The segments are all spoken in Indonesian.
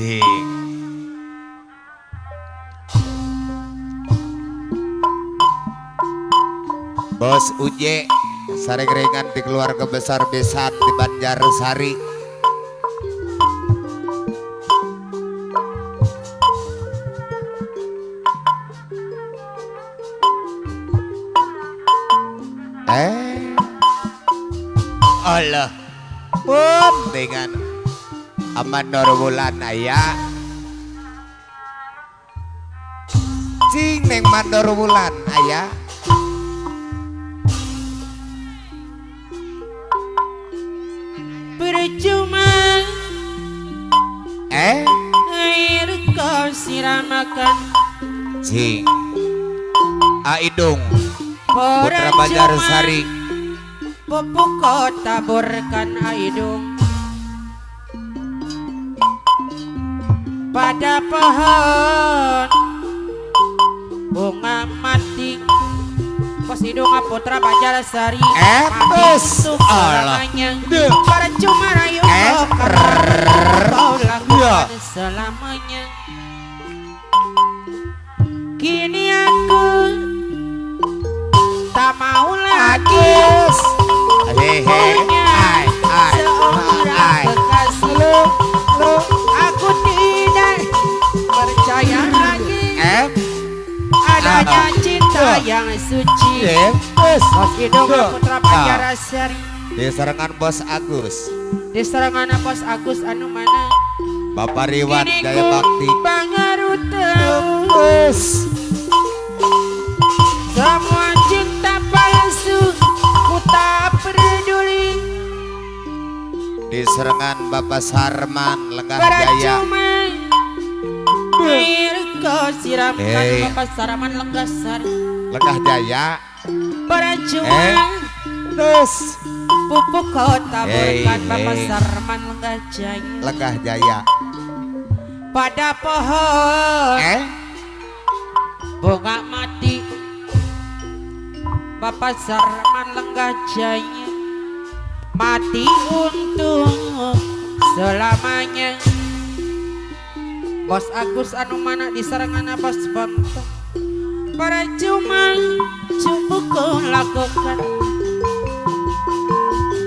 Ding. Bos Uje saring-ringan di keluarga besar Besan di Banjarsari. Allah pun dengan aman Bulan ayah cing neng Mandor Bulan ayah percuma air kau siramakan cing Aidung putra Banjarsari pupuk kau taburkan aidung pada pohon bunga mati Bos Hidung putra Banjarsari Bos selamanya percuma rayu kau lakukan selamanya kini aku tak mau lagi punya seorang kekasih. Aku tidak percaya lagi adanya cinta yang suci. Bos Hidung putra Banjarsari di serangan Bos Agus, di serangan Bos Agus anu mana Bapak Riwan kini Jaya ku Bakti bangaru tahu semua cinta palsu ku tak peduli di serangan Bapak Sarman Lenggah Jaya percuma air kau siramkan Bapak Sarman Lenggah Jaya percuma terus pupuk kau taburkan Bapak Sarman Lenggah Jaya pada pohon bunga mati Bapak Sarman Lenggah Jaya mati untuk selamanya. Bos Agus anu mana di serangan Bos Bonto percuma cukup kau lakukan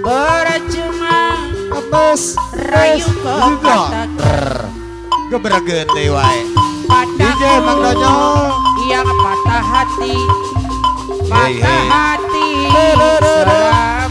percuma Bos rayu kau katakan geberageun deui wae padaku yang patah hati Hey. selalu